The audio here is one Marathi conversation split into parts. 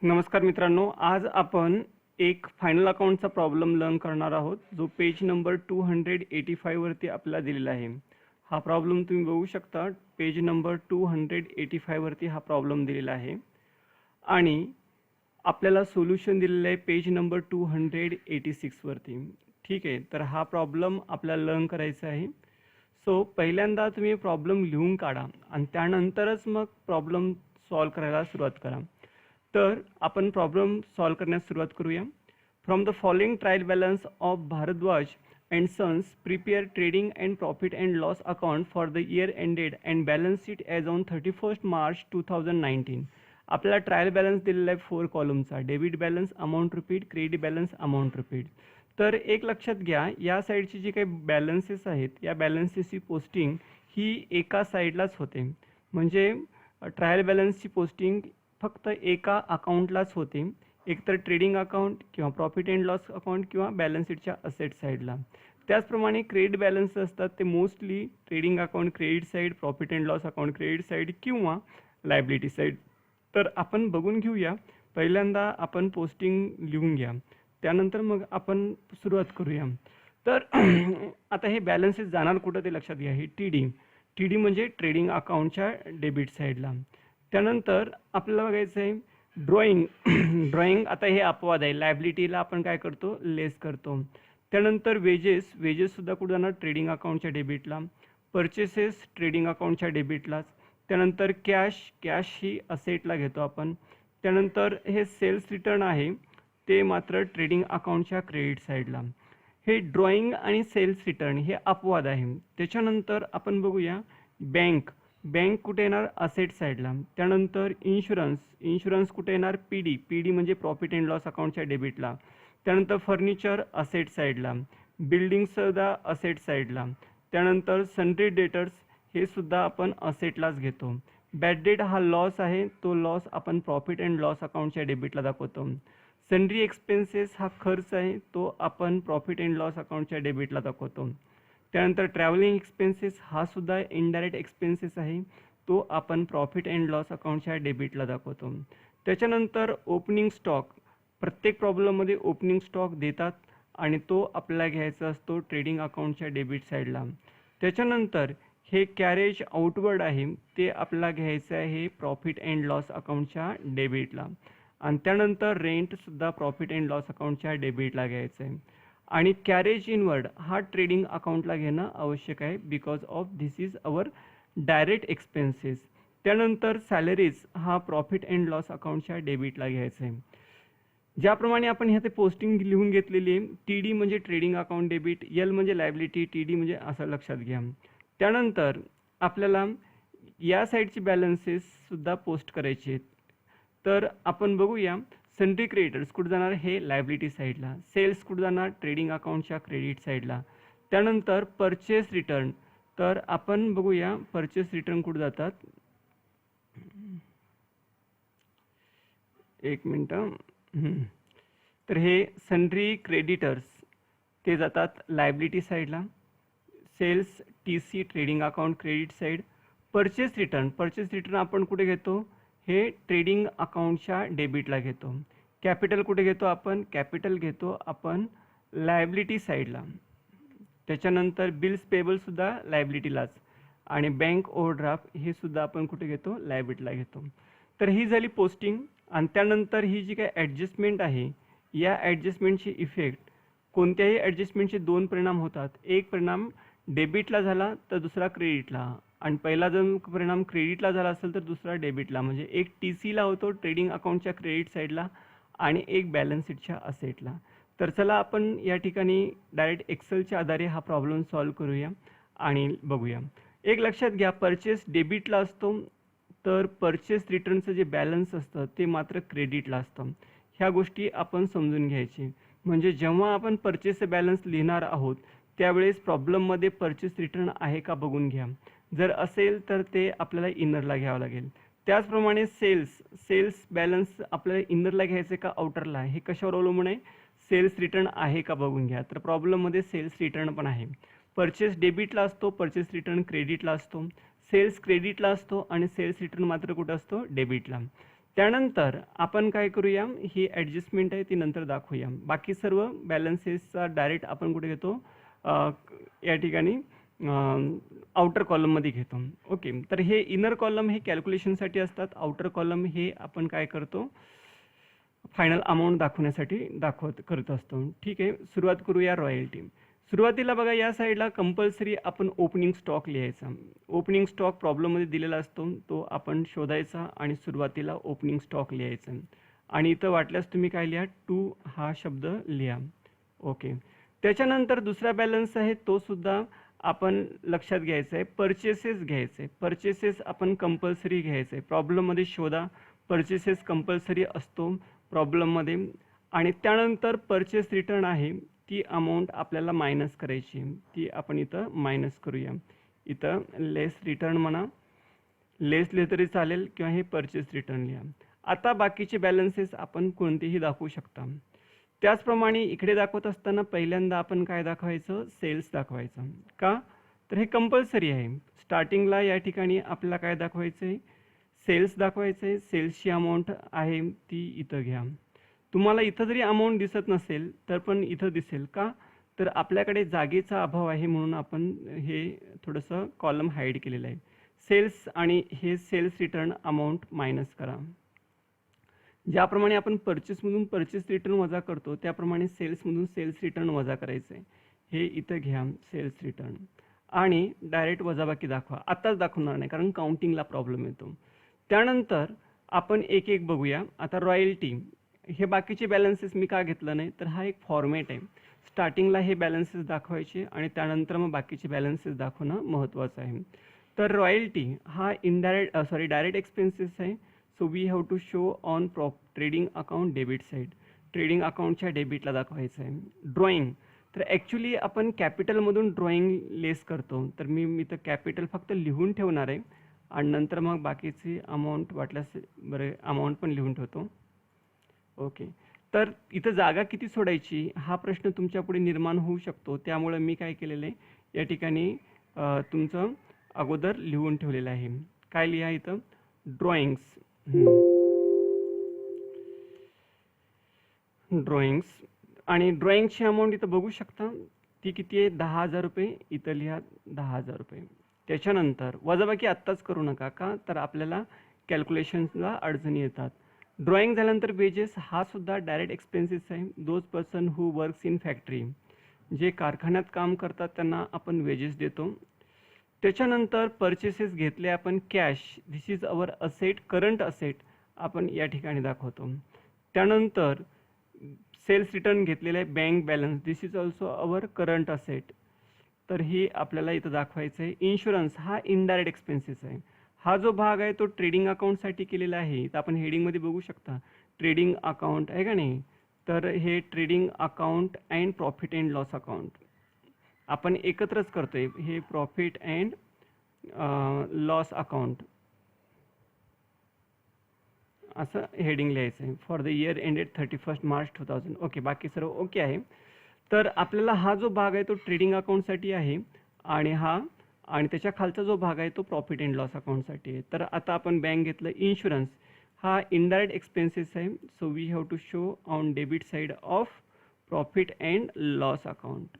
नमस्कार मित्रांनो, आज आपण एक फायनल अकाउंटचा प्रॉब्लेम लर्न करणार आहोत जो पेज नंबर 285 वरती आपल्याला दिलेला आहे। हा प्रॉब्लेम तुम्ही बघू शकता, पेज नंबर 285 वरती हा प्रॉब्लेम दिलेला आहे आणि आपल्याला सोल्युशन दिलेलं आहे पेज नंबर 286 वरती। ठीक आहे, तर हा प्रॉब्लेम आपल्याला लर्न करायचा आहे। सो पहिल्यांदा तुम्ही प्रॉब्लेम लिहून काढा आणि त्यानंतरच मग प्रॉब्लेम सॉल्व करायला सुरुवात करा। तर आपण प्रॉब्लेम सॉल्व करण्यास सुरुवात करूया। From the following trial balance of Bharadwaj and sons prepare trading and profit and loss account for the year ended and balance sheet as on 31 March 2019। आपल्याला ट्रायल बॅलन्स दिलेला आहे 4 कॉलमचा, debit balance, amount repeat, credit balance, amount repeat. तर एक लक्षात घ्या, या साईडची जी काही बॅलन्सेस आहेत या बॅलन्सेसची पोस्टिंग ही एका साईडलाच होते। म्हणजे ट्रायल बॅलन्सची पोस्टिंग फक्त एका अकाउंटलाच होते, एकतर ट्रेडिंग अकाउंट किंवा प्रॉफिट अँड लॉस अकाउंट किंवा बॅलन्स शीटच्या असेट साईडला। त्याचप्रमाणे क्रेडिट बॅलन्स असतात ते mostly trading account credit side, profit and loss account credit side किंवा लायबिलिटी साईड। तर आपण बघून घेऊया, पहिल्यांदा आपण पोस्टिंग लिहून घ्या, त्यानंतर मग आपण सुरुवात करूया। तर आता हे बॅलन्सेस जाणार कुठं ते लक्षात घ्या। हे टी डी म्हणजे ट्रेडिंग अकाउंटच्या डेबिट साईडला। त्यानंतर आपल्याला बघायचं आहे ड्रॉइंग ड्रॉइंग आता हे अपवाद आहे, लायबिलिटीला आपण काय करतो, लेस करतो। त्यानंतर वेजेससुद्धा कुठं जाणार, ट्रेडिंग अकाउंटच्या डेबिटला। परचेसेस ट्रेडिंग अकाउंटच्या डेबिटलाच। त्यानंतर कॅश ही असेटला घेतो आपण। त्यानंतर हे सेल्स रिटर्न आहे ते मात्र ट्रेडिंग अकाउंटच्या क्रेडिट साईडला। हे ड्रॉइंग आणि सेल्स रिटर्न हे अपवाद आहे। त्याच्यानंतर आपण बघूया बँक कुठे येणार, असेट साईडला। त्यानंतर इन्शुरन्स कुठे येणार, पी डी म्हणजे प्रॉफिट अँड लॉस अकाउंटच्या डेबिटला। त्यानंतर फर्निचर असेट साईडला, बिल्डिंगसुद्धा असेट साईडला। त्यानंतर सन्ड्री डेटर्स हे सुद्धा आपण असेटलाच घेतो। बॅड डेट हा लॉस आहे, तो लॉस आपण प्रॉफिट अँड लॉस अकाउंटच्या डेबिटला दाखवतो। सन्ड्री एक्सपेन्सेस हा खर्च आहे, तो आपण प्रॉफिट अँड लॉस अकाउंटच्या डेबिटला दाखवतो। त्यानंतर ट्रॅव्हलिंग एक्सपेन्सेस हा सुद्धा इनडायरेक्ट एक्सपेन्सेस आहे, तो आपण प्रॉफिट अँड लॉस अकाउंटच्या डेबिटला दाखवतो। त्याच्यानंतर ओपनिंग स्टॉक, प्रत्येक प्रॉब्लेममध्ये ओपनिंग स्टॉक देतात आणि तो आपल्याला घ्यायचा असतो ट्रेडिंग अकाउंटच्या डेबिट साईडला। त्याच्यानंतर हे कॅरेज आउटवर्ड आहे ते आपल्याला घ्यायचं आहे प्रॉफिट अँड लॉस अकाउंटच्या डेबिटला। आणि त्यानंतर रेंटसुद्धा प्रॉफिट अँड लॉस अकाउंटच्या डेबिटला घ्यायचं आहे। आणि कॅरेज इनवर्ड हा ट्रेडिंग अकाउंटला घेणं आवश्यक आहे, because of this is our direct expenses. त्यानंतर सॅलरीज हा प्रॉफिट अँड लॉस अकाउंटच्या डेबिटला घ्यायचं आहे। ज्याप्रमाणे आपण ह्याचे पोस्टिंग लिहून घेतलेली आहे, टी डी म्हणजे ट्रेडिंग अकाउंट डेबिट, एल म्हणजे लायबिलिटी, टी डी म्हणजे असं लक्षात घ्या। त्यानंतर आपल्याला या साईडची बॅलन्सेससुद्धा पोस्ट करायचे आहेत। तर आपण बघूया, सन्ड्री क्रेडिटर्स कुठं जाणार, हे लायबिलिटी साईडला। सेल्स कुठं जाणार, ट्रेडिंग अकाउंटच्या क्रेडिट साईडला। त्यानंतर परचेस रिटर्न, तर आपण बघूया परचेस रिटर्न कुठं जातात, एक मिनटं। तर हे सन्ड्री क्रेडिटर्स ते जातात लायबिलिटी साईडला। सेल्स टी सी trading account credit side. Purchase return आपण कुठे घेतो, हे ट्रेडिंग अकाउंटच्या डेबिटला घेतो। कॅपिटल कुठे घेतो आपण, कॅपिटल घेतो आपण लायबिलिटी साईडला। त्याच्यानंतर बिल्स पेबलसुद्धा लायबिलिटीलाच। आणि बँक ओव्हरड्राफ्ट हे सुद्धा आपण कुठे घेतो, लायबिलिटीला घेतो। तर ही झाली पोस्टिंग। आणि त्यानंतर ही जी काही ॲडजस्टमेंट आहे, या ॲडजस्टमेंटची इफेक्ट, कोणत्याही ॲडजस्टमेंटचे दोन परिणाम होतात, एक परिणाम डेबिटला झाला तर दुसरा क्रेडिटला, आणि पहिला जर परिणाम क्रेडिटला झाला असेल तर दुसरा डेबिटला। म्हणजे एक टी सीला होतो ट्रेडिंग अकाउंटच्या क्रेडिट साईडला आणि एक बॅलन्स शीटच्या असेटला। तर चला आपण या ठिकाणी डायरेक्ट एक्सेलच्या आधारे हा प्रॉब्लेम सॉल्व करूया आणि बघूया। एक लक्षात घ्या, परचेस डेबिटला असतो तर परचेस रिटर्नचं जे बॅलन्स असतं ते मात्र क्रेडिटला असतं। ह्या गोष्टी आपण समजून घ्यायची, म्हणजे जेव्हा आपण परचेसचं बॅलन्स लिहिणार आहोत त्यावेळेस प्रॉब्लेममध्ये परचेस रिटर्न आहे का बघून घ्या, जर असेल तर ते आपल्याला इनरला घ्यावं लागेल। त्याचप्रमाणे सेल्स बॅलन्स आपल्याला इनरला घ्यायचं का आउटरला, हे कशावर अवलंबून आहे, सेल्स रिटर्न आहे का बघून घ्या। तर प्रॉब्लेममध्ये सेल्स रिटर्न पण आहे। परचेस डेबिटला असतो, परचेस रिटर्न क्रेडिटला असतो। सेल्स क्रेडिटला असतो आणि सेल्स रिटर्न मात्र कुठं असतो, डेबिटला। त्यानंतर आपण काय करूया, ही ॲडजस्टमेंट आहे ती नंतर दाखवूया. बाकी सर्व बॅलन्सेसचा डायरेक्ट आपण कुठे घेतो, या ठिकाणी आउटर कॉलममध्ये घेतो. ओके, तर हे इनर कॉलम हे कॅल्क्युलेशनसाठी असतात, आउटर कॉलम हे आपण काय करतो, फायनल अमाऊंट दाखवण्यासाठी करत असतो. ठीक आहे, सुरुवात करूया रॉयल्टी. सुरुवातीला बघा या साईडला कंपल्सरी आपण ओपनिंग स्टॉक लिहायचा. ओपनिंग स्टॉक प्रॉब्लेममध्ये दिलेला असतो, तो आपण शोधायचा आणि सुरुवातीला ओपनिंग स्टॉक लिहायचा. आणि इथं वाटल्यास तुम्ही काय लिहा, 2 हा शब्द लिहा. ओके, त्याच्यानंतर दुसरा बॅलन्स आहे तो सुद्धा आपण लक्षात घ्यायचा आहे, परचेसेस घ्यायचे. परचेसेस आपण कंपल्सरी घ्यायचे, प्रॉब्लेममध्ये शोधा. परचेसेस कंपल्सरी असतो प्रॉब्लेममध्ये. आणि त्यानंतर परचेस रिटर्न आहे, ती अमाऊंट आपल्याला मायनस करायची, ती आपण इथं मायनस करूया. इथं लेस रिटर्न म्हणा, लेस लिहिलं तरी चालेल किंवा हे परचेस रिटर्न लिहा. आता बाकीचे बॅलन्सेस आपण कोणतेही दाखवू शकता. त्याचप्रमाणे इकडे दाखवत असताना पहिल्यांदा आपण काय दाखवायचं, सेल्स दाखवायचं. का तर हे कंपल्सरी आहे. स्टार्टिंगला या ठिकाणी आपल्याला काय दाखवायचं आहे, सेल्स दाखवायचं आहे. सेल्सची अमाऊंट आहे ती इथं घ्या. तुम्हाला इथं जरी अमाऊंट दिसत नसेल तर पण इथं दिसेल. का तर आपल्याकडे जागेचा अभाव आहे म्हणून आपण हे थोडंसं कॉलम हाईड केलेलं आहे. सेल्स आणि हे सेल्स रिटर्न अमाऊंट मायनस करा. ज्याप्रमाणे आपण परचेसमधून परचेस रिटर्न वजा करतो त्याप्रमाणे सेल्समधून सेल्स रिटर्न वजा करायचं आहे. हे इथं घ्या सेल्स रिटर्न आणि डायरेक्ट वजाबाकी दाखवा. आत्ताच दाखवणार नाही कारण काउंटिंगला प्रॉब्लेम येतो. त्यानंतर आपण एक एक बघूया. आता रॉयल्टी, हे बाकीचे बॅलन्सेस मी का घेतलं नाही तर हा एक फॉर्मॅट आहे. स्टार्टिंगला हे बॅलन्सेस दाखवायचे आणि त्यानंतर मग बाकीचे बॅलन्सेस दाखवणं महत्त्वाचं आहे. तर रॉयल्टी हा डायरेक्ट एक्सपेन्सेस आहे. So we have to show on trading account debit side. Trading अकाउंटच्या डेबिटला दाखवायचं आहे. ड्रॉइंग, तर ॲक्च्युली आपण कॅपिटलमधून ड्रॉइंग लेस करतो, तर मी तर कॅपिटल फक्त लिहून ठेवणार आहे आणि नंतर मग बाकीची अमाऊंट वाटल्यास बरं अमाऊंट पण लिहून ठेवतो. ओके, तर इथं जागा किती सोडायची हा प्रश्न तुमच्या पुढे निर्माण होऊ शकतो. त्यामुळे मी काय केलेलं आहे, या ठिकाणी तुमचं अगोदर लिहून ठेवलेलं आहे. काय लिहा इथं, ड्रॉइंग्स. ड्रॉइंग्स आणि ड्रॉइंगची अमाऊंट इथं बघू शकता, ती किती आहे, 10,000 रुपये. इथं लिहा 10,000 रुपये. त्याच्यानंतर वजाबाकी आत्ताच करू नका, का तर आपल्याला कॅल्क्युलेशन्सला अडचणी येतात. ड्रॉइंग झाल्यानंतर वेजेस हा सुद्धा डायरेक्ट एक्सपेन्सेस आहे. Those person who works in factory, जे कारखान्यात काम करतात त्यांना आपण वेजेस देतो. त्याच्यानंतर परचेसेस घेतले आपण cash, this is our asset, current asset आपण या ठिकाणी दाखवतो. त्यानंतर सेल्स रिटर्न घेतलेलं आहे, bank balance, this is also our current asset, तर ही आपल्याला इथं दाखवायचं आहे. इन्शुरन्स हा इनडायरेक्ट एक्सपेन्सेस आहे. हा जो भाग आहे तो ट्रेडिंग अकाउंटसाठी केलेला आहे. तर आपण हेडिंगमध्ये बघू शकता ट्रेडिंग अकाउंट आहे का नाही, तर हे trading account and profit and loss account आपण एकत्रच करतोय. हे प्रॉफिट अँड लॉस अकाउंट असं हेडिंग लिहायचं आहे. For the year ended 31 March 2000. Okay, बाकी सर्व ओके आहे. तर आपल्याला हा जो भाग आहे तो ट्रेडिंग अकाउंटसाठी आहे आणि त्याच्या खालचा जो भाग आहे तो प्रॉफिट अँड लॉस अकाउंटसाठी आहे. तर आता आपण बँक घेतलं. इन्शुरन्स हा इनडायरेक्ट एक्सपेन्सेस आहे. So we have to show on debit side of profit and loss account.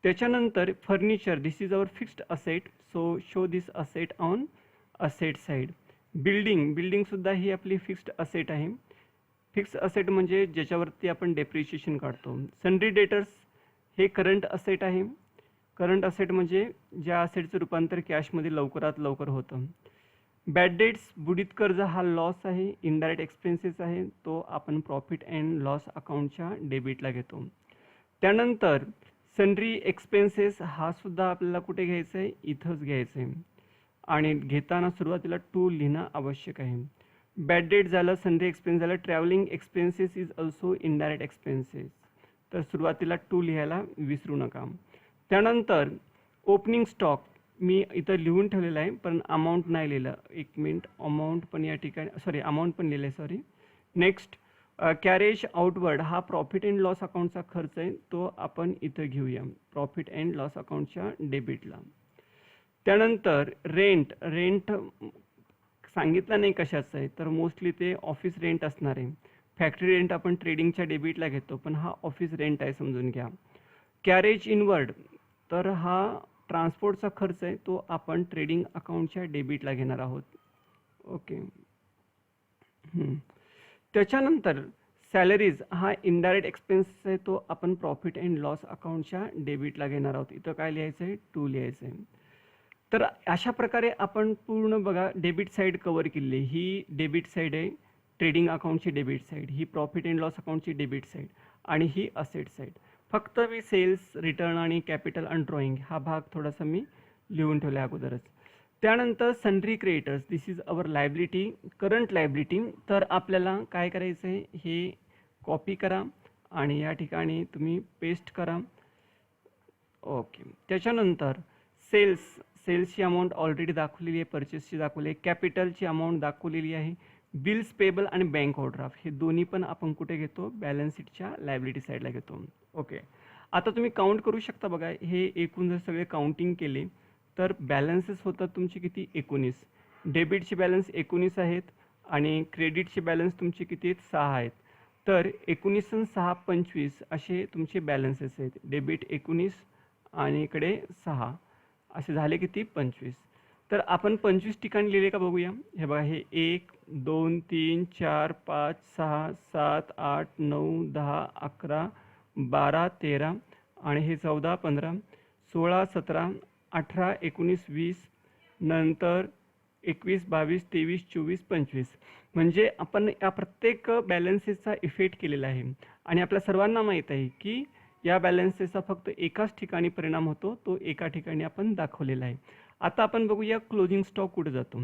त्याच्यानंतर furniture, this is our fixed asset, so show this asset on asset side. बिल्डिंगसुद्धा ही आपली फिक्स्ड असेट आहे. फिक्स्ड असेट म्हणजे ज्याच्यावरती आपण डेप्रिशिएशन काढतो. सन्ड्री डेटर्स हे करंट असेट आहे. करंट असेट म्हणजे ज्या असेटचं रूपांतर कॅशमध्ये लवकरात लवकर होतं. बॅड डेट्स, बुडीत कर्ज हा लॉस आहे, इनडायरेक्ट एक्सपेन्सेस आहे, तो आपण प्रॉफिट अँड लॉस अकाउंटच्या डेबिटला घेतो. त्यानंतर सन्ड्री एक्सपेन्सेस हा सुद्धा आपल्याला कुठे घ्यायचं आहे, इथंच घ्यायचं आहे आणि घेताना सुरुवातीला 2 लिहिणं आवश्यक आहे. बॅड डेट झालं, सन्ड्री एक्सपेन्स झालं. Travelling expenses is also indirect expenses, तर सुरुवातीला 2 लिहायला विसरू नका. त्यानंतर ओपनिंग स्टॉक मी इथं लिहून ठेवलेलं आहे पण अमाऊंट नाही लिहिलं. एक मिनिट, अमाऊंट पण या ठिकाणी अमाऊंट पण लिहिलं आहे, सॉरी. नेक्स्ट कॅरेज आउटवर्ड हा प्रॉफिट अँड लॉस अकाउंटचा खर्च आहे, तो आपण इथं घेऊया प्रॉफिट अँड लॉस अकाउंटच्या डेबिटला. त्यानंतर रेंट सांगितलं नाही कशाचं आहे, तर मोस्टली ते ऑफिस रेंट असणार आहे. फॅक्टरी रेंट आपण ट्रेडिंगच्या डेबिटला घेतो, पण हा ऑफिस रेंट आहे समजून घ्या. कॅरेज इनवर्ड, तर हा ट्रान्सपोर्टचा खर्च आहे, तो आपण ट्रेडिंग अकाउंटच्या डेबिटला घेणार आहोत. ओके. त्याच्यानंतर सॅलरीज हा इनडायरेक्ट एक्सपेन्स आहे, तो आपण प्रॉफिट अँड लॉस अकाउंटच्या डेबिटला घेणार आहोत. इथं काय लिहायचं आहे? 2 लिहायचं आहे. तर अशा प्रकारे आपण पूर्ण बघा डेबिट साईड कव्हर केली. ही डेबिट साईड आहे, ट्रेडिंग अकाउंटची डेबिट साईड, ही प्रॉफिट अँड लॉस अकाउंटची डेबिट साईड, आणि ही असेट साईड. फक्त मी सेल्स, रिटर्न आणि कॅपिटल अँड ड्रॉइंग हा भाग थोडासा मी लिहून ठेवला अगोदरच. त्यानंतर sundry creditors, this is our liability, current liability. तर आपल्याला काय करायचं आहे? हे कॉपी करा आणि या ठिकाणी तुम्ही पेस्ट करा. ओके. त्याच्यानंतर सेल्सची अमाऊंट ऑलरेडी दाखवलेली आहे, परचेसची दाखवली आहे, कॅपिटलची अमाऊंट दाखवलेली आहे, बिल्स पेबल आणि बँक ओव्हरड्राफ्ट हे दोन्ही पण आपण कुठे घेतो? बॅलन्स शीटच्या लायबिलिटी साईडला घेतो. ओके. आता तुम्ही काउंट करू शकता बघा, हे एकूण जर सगळे काउंटिंग केले तर बॅलन्सेस होतात तुमचे किती? 19. डेबिटचे बॅलन्स 19 आहेत आणि क्रेडिटचे बॅलन्स तुमचे किती आहेत? 6 आहेत. तर 19 आणि 6 25 असे तुमचे बॅलन्सेस आहेत. डेबिट 19 आणि इकडे 6 असे झाले किती? 25. तर आपण 25 ठिकाणी लिहिले का बघूया. हे बघा, हे 1 2 3 4 5 6 7 8 9 10 11 12 13 आणि हे 14 15 16 17 18 19 20 नंतर 21 22 23 24 25. म्हणजे आपण या प्रत्येक बॅलन्सेसचा इफेक्ट केलेला आहे आणि आपल्या सर्वांना माहीत आहे की या बॅलन्सेसचा फक्त एकाच ठिकाणी परिणाम होतो, तो एका ठिकाणी आपण दाखवलेला आहे. आता आपण बघूया क्लोजिंग स्टॉक कुठे जातो.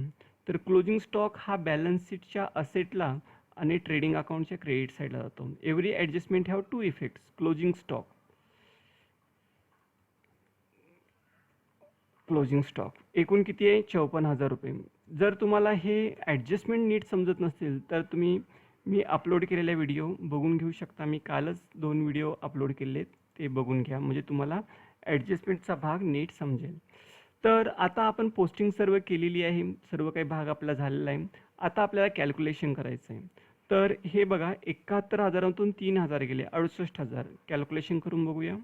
तर क्लोजिंग स्टॉक हा बॅलन्स शीटच्या असेटला आणि ट्रेडिंग अकाउंटच्या क्रेडिट साईडला जातो. Every adjustment have 2 effects. Closing stock एकूण किती आहे? 54,000 रुपये. जर तुम्हाला हे ॲडजस्टमेंट नीट समजत नसतील तर तुम्ही मी अपलोड केलेला व्हिडिओ बघून घेऊ शकता. मी कालच 2 व्हिडिओ अपलोड केलेत, ते बघून घ्या म्हणजे तुम्हाला ॲडजस्टमेंटचा भाग नीट समजेल. तर आता आपण पोस्टिंग सर्व केलेली आहे, सर्व काही भाग आपला झालेला आहे. आता आपल्याला कॅल्क्युलेशन करायचं आहे. तर हे बघा, 71,000तून 3,000 गेले, 68,000. कॅल्क्युलेशन करून बघूया.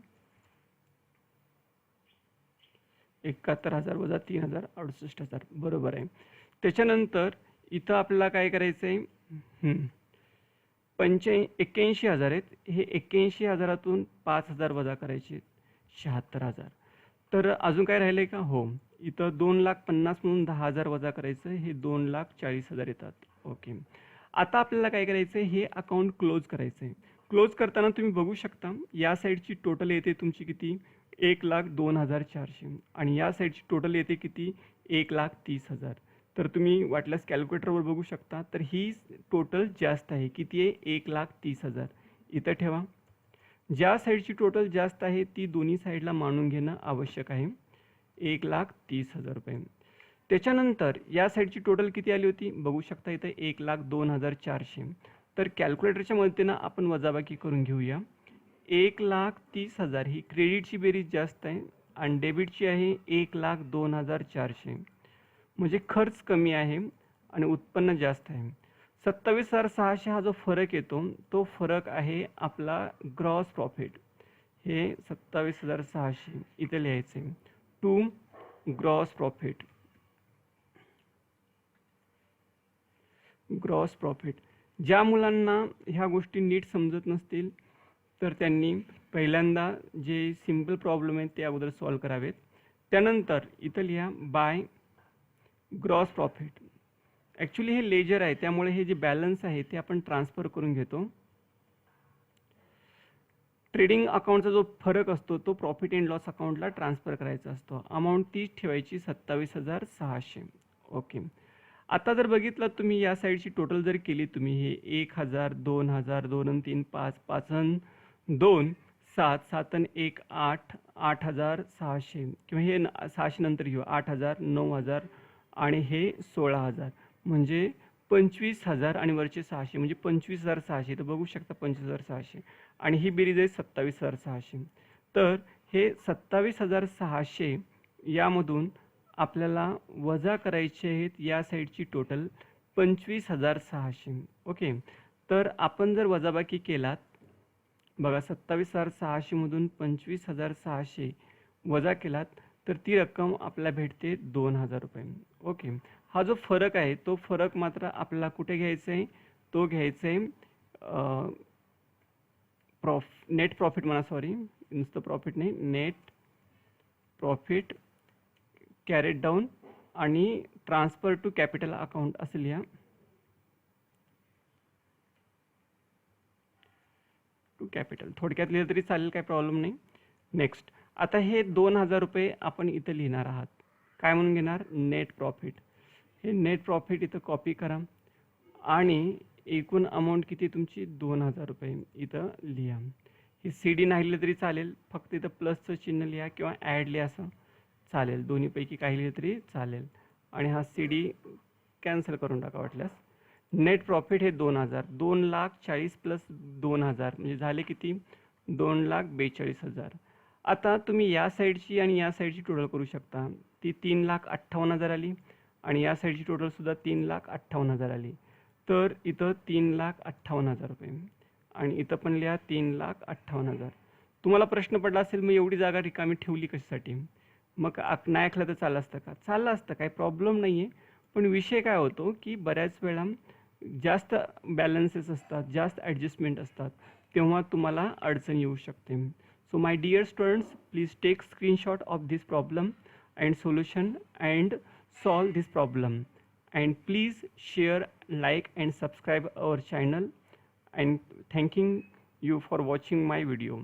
71,000 वजा 3,000 68,000 बरोबर आहे. त्याच्यानंतर इथं आपल्याला काय करायचं आहे? 81,000 आहेत. हे 81,000तून 5,000 वजा करायचे, 76,000. तर अजून काय राहिलं आहे का? हो, इथं 2,50,000 म्हणून 10,000 वजा करायचं, हे 2,40,000 येतात. ओके. आता आपल्याला काय करायचं आहे? हे अकाउंट क्लोज करायचं आहे. क्लोज करताना तुम्ही बघू शकता या साईडची टोटल येते तुमची किती? 1,02,400 आणि या साईडची टोटल येते किती? 1,30,000. तर तुम्ही वाटल्यास कॅल्क्युलेटरवर बघू शकता. तर ही टोटल जास्त आहे. किती आहे? 1,30,000. इथं ठेवा. ज्या साईडची टोटल जास्त आहे ती दोन्ही साईडला मानून घेणं आवश्यक आहे. 1,30,000 रुपये. त्याच्यानंतर या साईडची टोटल किती आली होती? बघू शकता इथं 1,02,400. तर कॅल्क्युलेटरच्या मदतीनं आपण वजाबाकी करून घेऊया. 1,30,000 ही क्रेडिटची बेरीज जास्त आहे आणि डेबिटची आहे 1,02,400. म्हणजे खर्च कमी आहे आणि उत्पन्न जास्त आहे. 27,600 हा जो फरक येतो तो फरक आहे आपला ग्रॉस प्रॉफिट. हे 27,600 इथे लिहायचे टू ग्रॉस प्रॉफिट. ज्या मुलांना ह्या गोष्टी नीट समजत नसतील तर त्यांनी पहिल्यांदा जे सिंपल प्रॉब्लेम आहेत ते अगोदर सॉल्व करावेत. त्यानंतर इथं लिहा बाय ग्रॉस प्रॉफिट. ॲक्च्युली हे लेजर आहे, त्यामुळे हे जे बॅलन्स आहे ते आपण ट्रान्सफर करून घेतो. ट्रेडिंग अकाउंटचा जो फरक असतो तो प्रॉफिट अँड लॉस अकाउंटला ट्रान्सफर करायचा असतो. अमाऊंट तीच ठेवायची, 27,600. ओके. आता जर बघितलं तुम्ही या साईडची टोटल जर केली तुम्ही, हे 1,000 2,000 2 आणि 3 5 5 आणि 2 7 7 आणि 1 8 8,600 किंवा हे 600 नंतर घेऊ 8,000 9,000 आणि हे 16,000 म्हणजे 25,000 आणि वरचे 600 म्हणजे 25,600. तर बघू शकता 25,600 आणि ही बेरीज आहे 27,600. तर हे 27,600 यामधून आपल्याला वजा करायचे आहेत या साईडची टोटल 25,600. ओके, तर आपण जर वजाबाकी केलात, बघा 27,600 मधून 25,600 वजा केलात तर ती रक्कम आपल्याला भेटते 2,000 रुपये. ओके, हा जो फरक आहे तो फरक मात्र आपल्याला कुठे घ्यायचा आहे, तो घ्यायचा आहे नेट प्रॉफिट म्हणा, सॉरी नुसतं प्रॉफिट नाही, नेट प्रॉफिट कॅरेट डाऊन आणि ट्रान्सफर टू कॅपिटल अकाउंट असं लिहा. टू कॅपिटल थोडक्यात लिहिलं तरी चालेल, काही प्रॉब्लेम नाही. नेक्स्ट, आता हे 2,000 रुपये आपण इथं लिहिणार आहात. काय म्हणून घेणार? Net profit. हे नेट प्रॉफिट इथं कॉपी करा आणि एकूण अमाऊंट किती तुमची 2,000 रुपये इथं लिहा. हे सी डी नाही लिहिलं तरी चालेल, फक्त इथं प्लसचं चिन्ह लिहा किंवा ॲड लिहा असं चालेल, दोन्हीपैकी काही लिहिलं तरी चालेल. आणि हा सी डी कॅन्सल करून टाका वाटल्यास. नेट प्रॉफिट हे 2,000, 2,40,000 प्लस 2,000 म्हणजे झाले किती? 2,42,000. आता तुम्ही या साईडची आणि या साईडची टोटल करू शकता. ती 3,58,000 आली आणि या साईडची टोटलसुद्धा 3,58,000 आली. तर इथं 3,58,000 रुपये आणि इथं पण लिहा 3,58,000. तुम्हाला प्रश्न पडला असेल मग एवढी जागा रिकामी ठेवली कशासाठी? मग नाही ऐकलं तर चाललं असतं का? चाललं असतं, काही प्रॉब्लेम नाही आहे. पण विषय काय होतो की बऱ्याच वेळा जास्त बॅलन्सेस असतात, जास्त ॲडजस्टमेंट असतात, तेव्हा तुम्हाला अडचण येऊ शकते. So my dear students, please take screenshot of this problem and solution and solve this problem, and please share, like and subscribe our channel, and thanking you for watching my video.